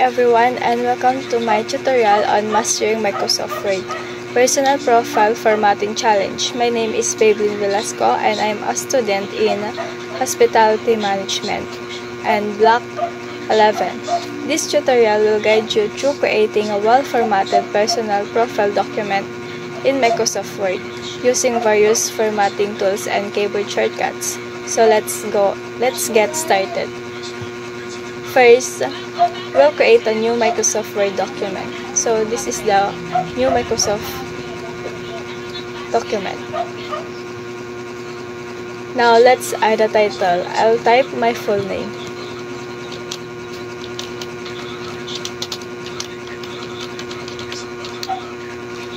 everyone, and welcome to my tutorial on mastering Microsoft Word Personal Profile Formatting Challenge. My name is Baybelin Velasco and I'm a student in Hospitality Management and Block 11. This tutorial will guide you through creating a well-formatted personal profile document in Microsoft Word using various formatting tools and keyboard shortcuts. So let's get started. First, we'll create a new Microsoft Word document. So this is the new Microsoft document. Now let's add a title. I'll type my full name.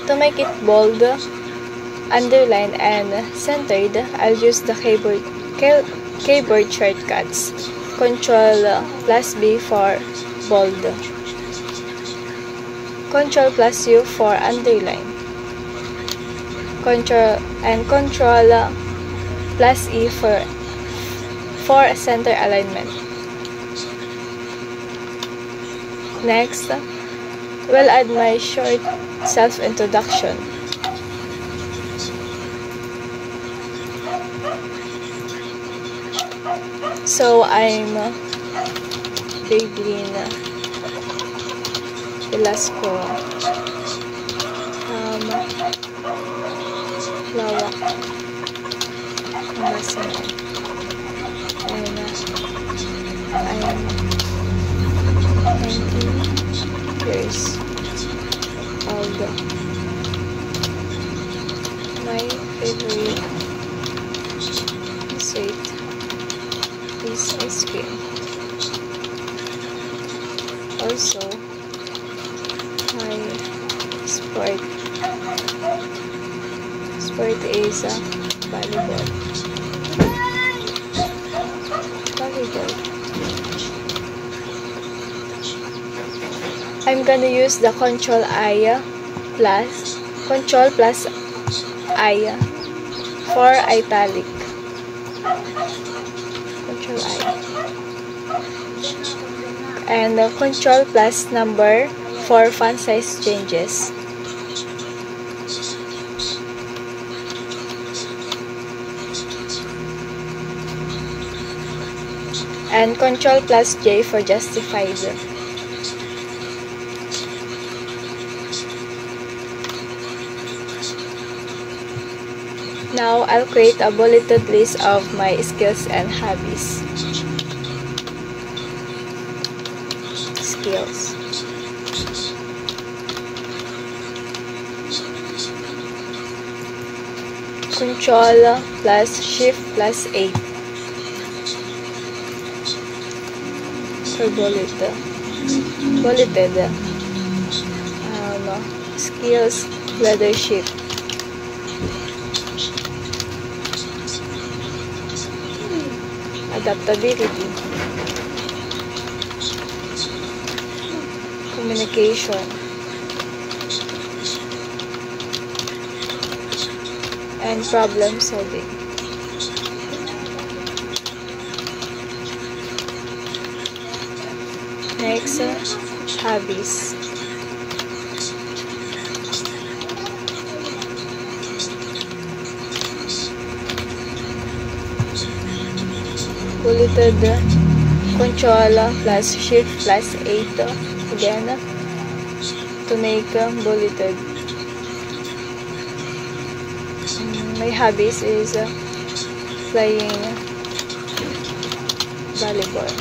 To make it bold, underlined, and centered, I'll use the keyboard shortcuts. Ctrl+B for bold, Ctrl+U for underline, Ctrl+E for center alignment. Next, we'll add my short self-introduction. So I'm Baybelin Velasco, Lawak, Pangasinan, and I'm 19 years old. My favorite sweet is ice cream. Also, my sport is volleyball. I'm gonna use the Ctrl plus I for italic. Ctrl I. And Ctrl plus number for font size changes. And Ctrl plus J for justified. Now I'll create a bulleted list of my skills and hobbies. Skills. Ctrl plus Shift plus 8 for bulleted. Skills, leadership. Adaptability, communication, and problem solving. Next, hobbies. Bulleted, Ctrl plus Shift plus 8 again to make bulleted. My hobbies is playing volleyball,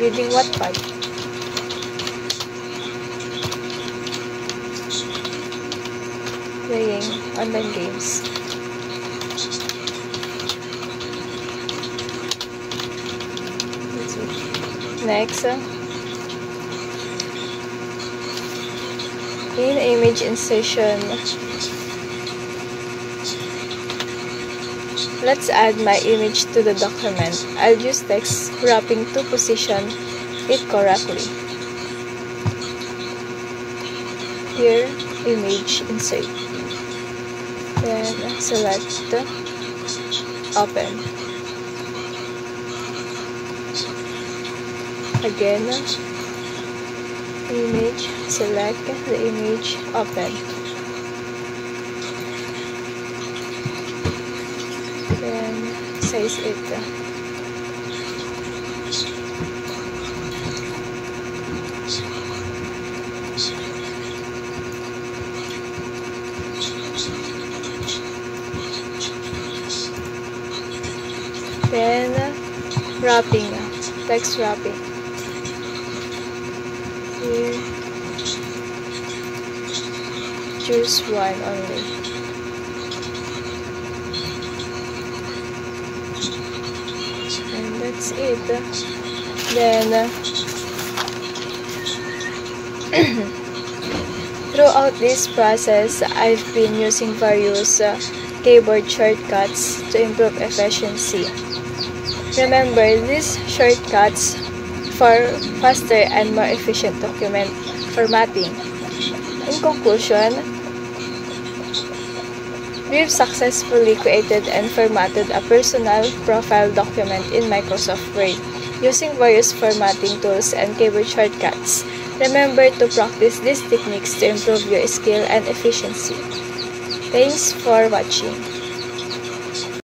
reading Wattpad, playing online games. Next, in image insertion, let's add my image to the document. I'll use text wrapping to position it correctly. Here, image insert. Then select open. Again, image, select the image, open. Then size it. Then wrapping, text wrapping. Here, choose one only. And that's it. Then throughout this process, I've been using various keyboard shortcuts to improve efficiency. Remember these shortcuts for faster and more efficient document formatting. In conclusion, we've successfully created and formatted a personal profile document in Microsoft Word using various formatting tools and keyboard shortcuts. Remember to practice these techniques to improve your skill and efficiency. Thanks for watching.